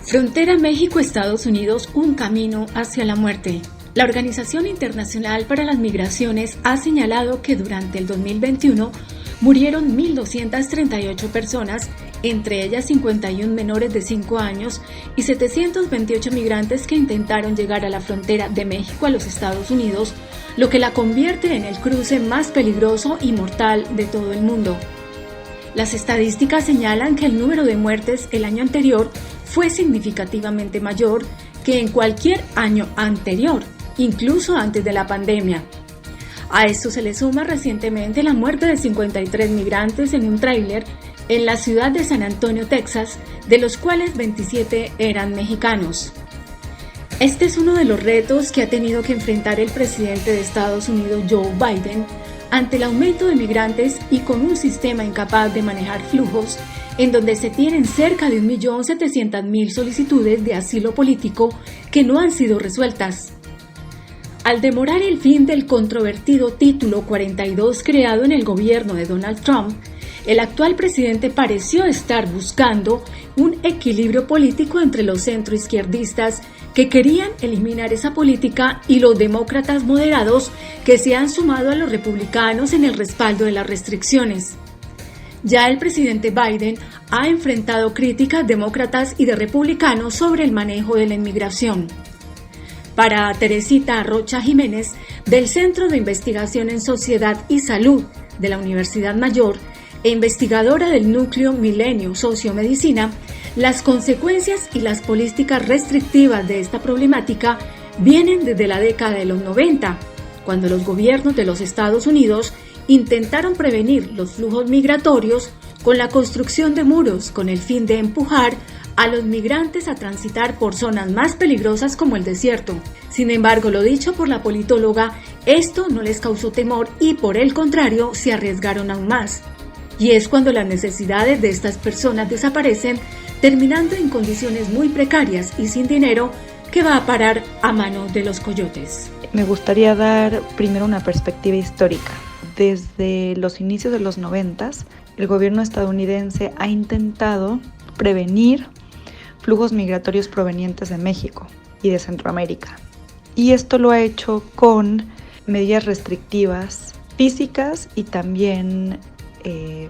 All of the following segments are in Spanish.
Frontera México-Estados Unidos, un camino hacia la muerte. La Organización Internacional para las Migraciones ha señalado que durante el 2021 murieron 1.238 personas, entre ellas 51 menores de 5 años y 728 migrantes que intentaron llegar a la frontera de México a los Estados Unidos, lo que la convierte en el cruce más peligroso y mortal de todo el mundo. Las estadísticas señalan que el número de muertes el año anterior fue significativamente mayor que en cualquier año anterior, incluso antes de la pandemia. A esto se le suma recientemente la muerte de 53 migrantes en un tráiler en la ciudad de San Antonio, Texas, de los cuales 27 eran mexicanos. Este es uno de los retos que ha tenido que enfrentar el presidente de Estados Unidos, Joe Biden, ante el aumento de migrantes y con un sistema incapaz de manejar flujos, en donde se tienen cerca de 1.700.000 solicitudes de asilo político que no han sido resueltas. Al demorar el fin del controvertido Título 42 creado en el gobierno de Donald Trump, el actual presidente pareció estar buscando un equilibrio político entre los centroizquierdistas que querían eliminar esa política y los demócratas moderados que se han sumado a los republicanos en el respaldo de las restricciones. Ya el presidente Biden ha enfrentado críticas demócratas y de republicanos sobre el manejo de la inmigración. Para Teresita Rocha Jiménez, del Centro de Investigación en Sociedad y Salud de la Universidad Mayor e investigadora del Núcleo Milenio Sociomedicina, las consecuencias y las políticas restrictivas de esta problemática vienen desde la década de los 90, cuando los gobiernos de los Estados Unidos intentaron prevenir los flujos migratorios con la construcción de muros con el fin de empujar a los migrantes a transitar por zonas más peligrosas como el desierto. Sin embargo, lo dicho por la politóloga, esto no les causó temor y por el contrario se arriesgaron aún más. Y es cuando las necesidades de estas personas desaparecen, terminando en condiciones muy precarias y sin dinero que va a parar a manos de los coyotes. Me gustaría dar primero una perspectiva histórica. Desde los inicios de los 90s, el gobierno estadounidense ha intentado prevenir flujos migratorios provenientes de México y de Centroamérica. Y esto lo ha hecho con medidas restrictivas físicas y también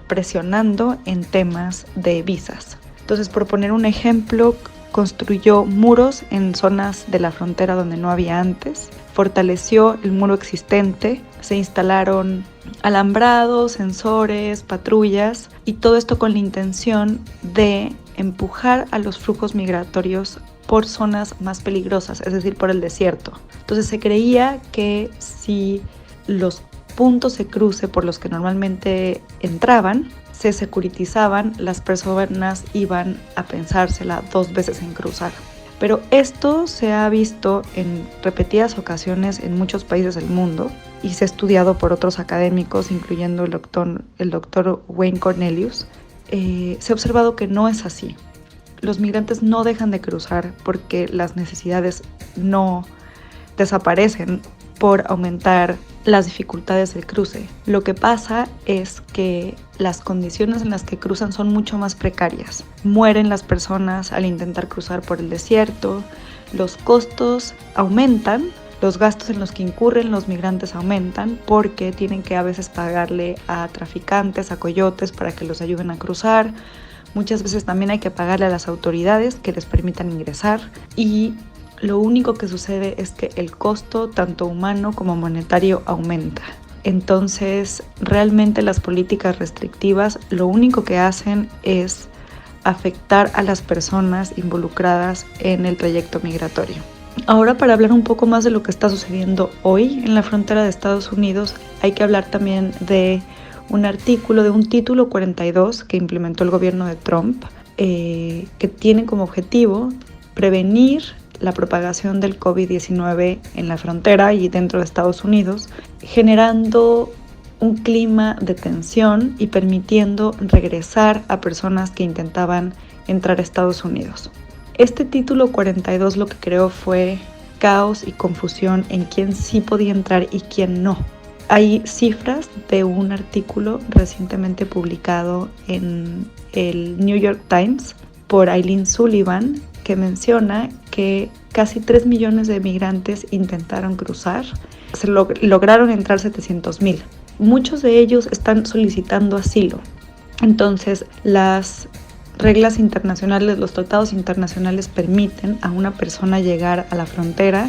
presionando en temas de visas. Entonces, por poner un ejemplo, construyó muros en zonas de la frontera donde no había antes, fortaleció el muro existente, se instalaron alambrados, sensores, patrullas y todo esto con la intención de empujar a los flujos migratorios por zonas más peligrosas, es decir, por el desierto. Entonces se creía que si los puntos de cruce por los que normalmente entraban se securitizaban, las personas iban a pensársela 2 veces en cruzar. Pero esto se ha visto en repetidas ocasiones en muchos países del mundo y se ha estudiado por otros académicos, incluyendo el doctor Wayne Cornelius. Se ha observado que no es así. Los migrantes no dejan de cruzar porque las necesidades no desaparecen por aumentar las dificultades del cruce. Lo que pasa es que las condiciones en las que cruzan son mucho más precarias. Mueren las personas al intentar cruzar por el desierto, los costos aumentan, los gastos en los que incurren los migrantes aumentan porque tienen que a veces pagarle a traficantes, a coyotes para que los ayuden a cruzar. Muchas veces también hay que pagarle a las autoridades que les permitan ingresar y lo único que sucede es que el costo, tanto humano como monetario, aumenta. Entonces, realmente las políticas restrictivas lo único que hacen es afectar a las personas involucradas en el trayecto migratorio. Ahora, para hablar un poco más de lo que está sucediendo hoy en la frontera de Estados Unidos, hay que hablar también de un artículo de un título 42 que implementó el gobierno de Trump, que tiene como objetivo prevenir la propagación del COVID-19 en la frontera y dentro de Estados Unidos, generando un clima de tensión y permitiendo regresar a personas que intentaban entrar a Estados Unidos. Este título 42 lo que creó fue caos y confusión en quién sí podía entrar y quién no. Hay cifras de un artículo recientemente publicado en el New York Times por Eileen Sullivan, que menciona que casi 3 millones de migrantes intentaron cruzar. Lograron entrar 700,000. Muchos de ellos están solicitando asilo. Entonces, las reglas internacionales, los tratados internacionales permiten a una persona llegar a la frontera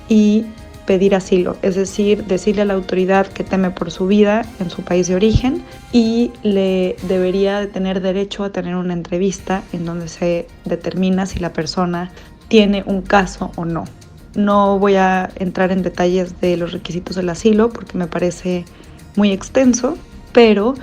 y pedir asilo, es decir, decirle a la autoridad que teme por su vida en su país de origen y le debería de tener derecho a tener una entrevista en donde se determina si la persona tiene un caso o no. No voy a entrar en detalles de los requisitos del asilo porque me parece muy extenso, pero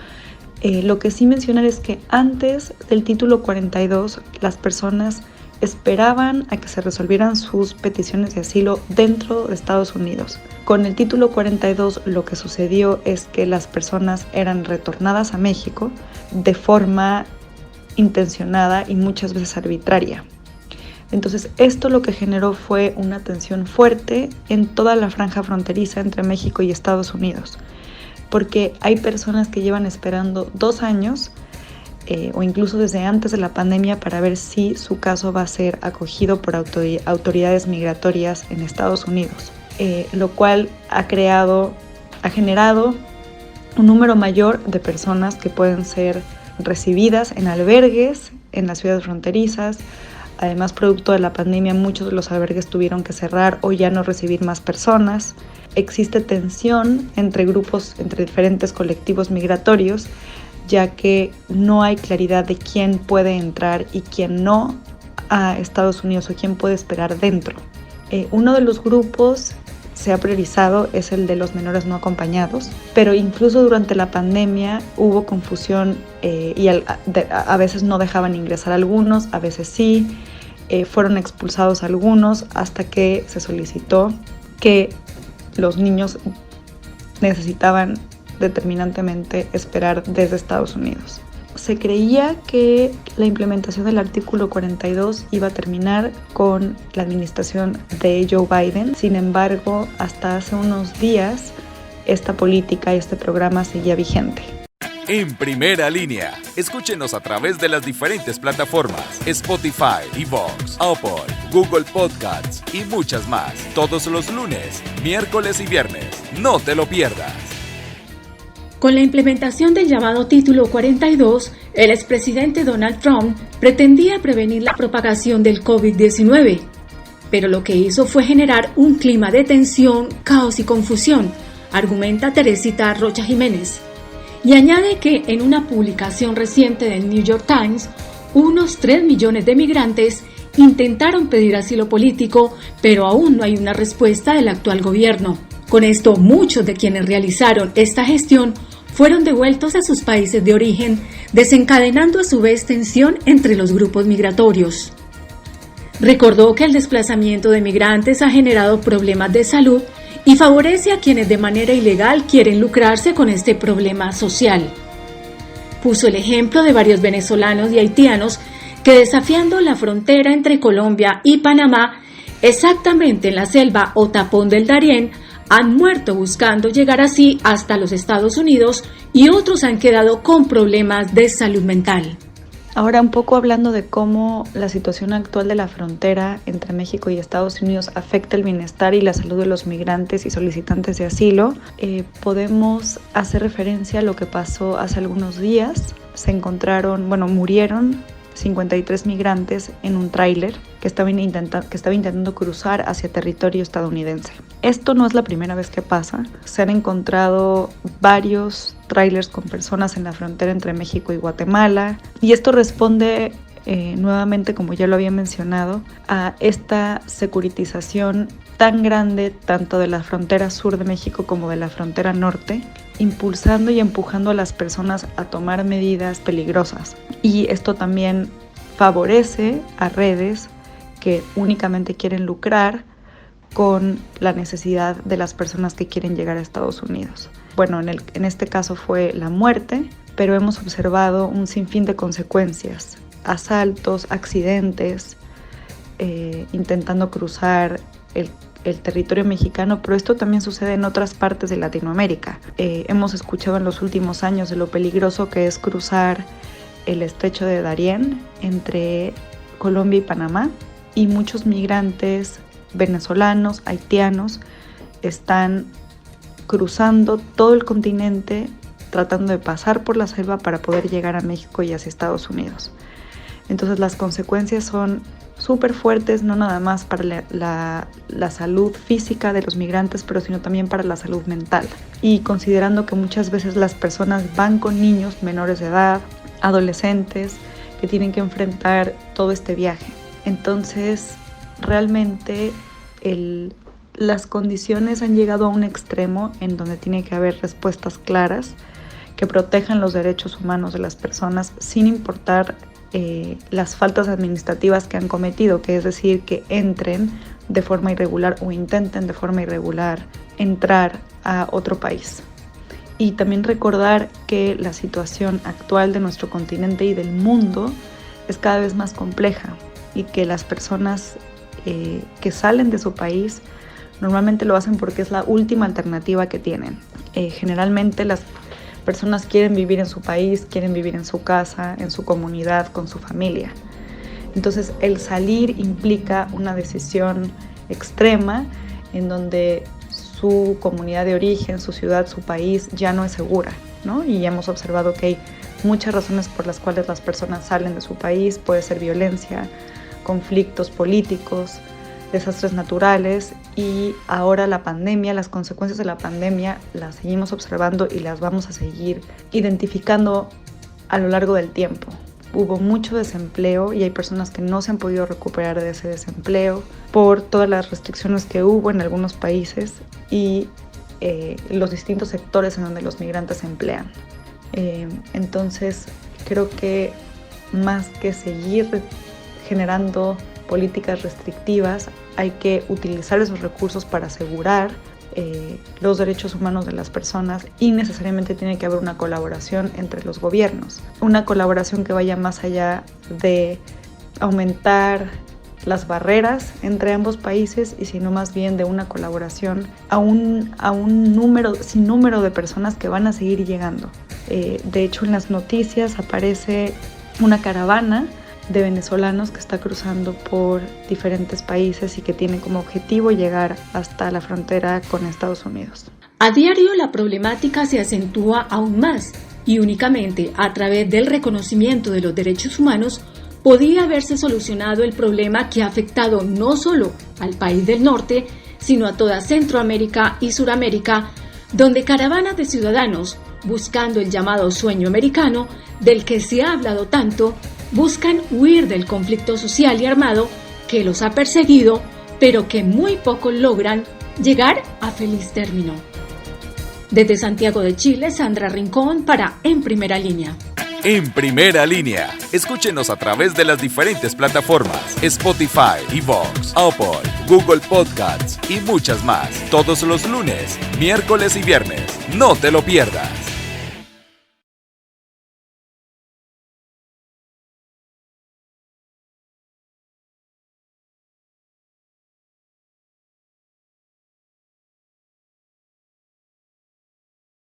lo que sí mencionar es que antes del título 42 las personas esperaban a que se resolvieran sus peticiones de asilo dentro de Estados Unidos. Con el título 42 lo que sucedió es que las personas eran retornadas a México de forma intencionada y muchas veces arbitraria. Entonces esto lo que generó fue una tensión fuerte en toda la franja fronteriza entre México y Estados Unidos, porque hay personas que llevan esperando 2 años o incluso desde antes de la pandemia para ver si su caso va a ser acogido por autoridades migratorias en Estados Unidos, lo cual ha generado un número mayor de personas que pueden ser recibidas en albergues en las ciudades fronterizas. Además, producto de la pandemia, muchos de los albergues tuvieron que cerrar o ya no recibir más personas. Existe tensión entre grupos, entre diferentes colectivos migratorios, ya que no hay claridad de quién puede entrar y quién no a Estados Unidos o quién puede esperar dentro. Uno de los grupos se ha priorizado es el de los menores no acompañados, pero incluso durante la pandemia hubo confusión y a veces no dejaban ingresar a algunos, a veces sí, fueron expulsados algunos hasta que se solicitó que los niños necesitaban determinantemente esperar desde Estados Unidos. Se creía que la implementación del artículo 42 iba a terminar con la administración de Joe Biden. Sin embargo, hasta hace unos días, esta política y este programa seguía vigente. En Primera Línea, escúchenos a través de las diferentes plataformas Spotify, iVoox, Apple, Google Podcasts y muchas más. Todos los lunes, miércoles y viernes. No te lo pierdas. Con la implementación del llamado Título 42, el expresidente Donald Trump pretendía prevenir la propagación del COVID-19, pero lo que hizo fue generar un clima de tensión, caos y confusión, argumenta Teresita Rocha Jiménez. Y añade que en una publicación reciente del New York Times, unos 3 millones de migrantes intentaron pedir asilo político, pero aún no hay una respuesta del actual gobierno. Con esto, muchos de quienes realizaron esta gestión fueron devueltos a sus países de origen, desencadenando a su vez tensión entre los grupos migratorios. Recordó que el desplazamiento de migrantes ha generado problemas de salud y favorece a quienes de manera ilegal quieren lucrarse con este problema social. Puso el ejemplo de varios venezolanos y haitianos que, desafiando la frontera entre Colombia y Panamá, exactamente en la selva o tapón del Darién, han muerto buscando llegar así hasta los Estados Unidos y otros han quedado con problemas de salud mental. Ahora un poco hablando de cómo la situación actual de la frontera entre México y Estados Unidos afecta el bienestar y la salud de los migrantes y solicitantes de asilo, podemos hacer referencia a lo que pasó hace algunos días. Murieron 53 migrantes en un tráiler que estaba intentando cruzar hacia territorio estadounidense. Esto no es la primera vez que pasa. Se han encontrado varios tráilers con personas en la frontera entre México y Guatemala, y esto responde nuevamente, como ya lo había mencionado, a esta securitización tan grande tanto de la frontera sur de México como de la frontera norte, impulsando y empujando a las personas a tomar medidas peligrosas. Y esto también favorece a redes que únicamente quieren lucrar con la necesidad de las personas que quieren llegar a Estados Unidos. Bueno, en este caso fue la muerte, pero hemos observado un sinfín de consecuencias: asaltos, accidentes, intentando cruzar el territorio mexicano, pero esto también sucede en otras partes de Latinoamérica. Hemos escuchado en los últimos años de lo peligroso que es cruzar el estrecho de Darién entre Colombia y Panamá, y muchos migrantes venezolanos, haitianos, están cruzando todo el continente tratando de pasar por la selva para poder llegar a México y hacia Estados Unidos. Entonces las consecuencias son súper fuertes, no nada más para la salud física de los migrantes, pero sino también para la salud mental. Y considerando que muchas veces las personas van con niños menores de edad, adolescentes, que tienen que enfrentar todo este viaje. Entonces, realmente las condiciones han llegado a un extremo en donde tiene que haber respuestas claras que protejan los derechos humanos de las personas sin importar las faltas administrativas que han cometido, que es decir, que entren de forma irregular o intenten de forma irregular entrar a otro país. Y también recordar que la situación actual de nuestro continente y del mundo es cada vez más compleja y que las personas que salen de su país normalmente lo hacen porque es la última alternativa que tienen. Generalmente las personas quieren vivir en su país, quieren vivir en su casa, en su comunidad, con su familia. Entonces el salir implica una decisión extrema en donde su comunidad de origen, su ciudad, su país ya no es segura, ¿no? Y hemos observado que hay muchas razones por las cuales las personas salen de su país. Puede ser violencia, conflictos políticos, desastres naturales, y ahora la pandemia, las consecuencias de la pandemia las seguimos observando y las vamos a seguir identificando a lo largo del tiempo. Hubo mucho desempleo y hay personas que no se han podido recuperar de ese desempleo por todas las restricciones que hubo en algunos países y los distintos sectores en donde los migrantes se emplean. Entonces creo que más que seguir generando políticas restrictivas, hay que utilizar esos recursos para asegurar los derechos humanos de las personas, y necesariamente tiene que haber una colaboración entre los gobiernos, una colaboración que vaya más allá de aumentar las barreras entre ambos países, y sino más bien de una colaboración a un sin número de personas que van a seguir llegando. De hecho, en las noticias aparece una caravana de venezolanos que está cruzando por diferentes países y que tiene como objetivo llegar hasta la frontera con Estados Unidos. A diario la problemática se acentúa aún más, y únicamente a través del reconocimiento de los derechos humanos podía haberse solucionado el problema que ha afectado no solo al país del norte, sino a toda Centroamérica y Suramérica, donde caravanas de ciudadanos, buscando el llamado sueño americano, del que se ha hablado tanto, buscan huir del conflicto social y armado que los ha perseguido, pero que muy pocos logran llegar a feliz término. Desde Santiago de Chile, Sandra Rincón para En Primera Línea. En Primera Línea. Escúchenos a través de las diferentes plataformas: Spotify, iVoox, Apple, Google Podcasts y muchas más. Todos los lunes, miércoles y viernes. No te lo pierdas.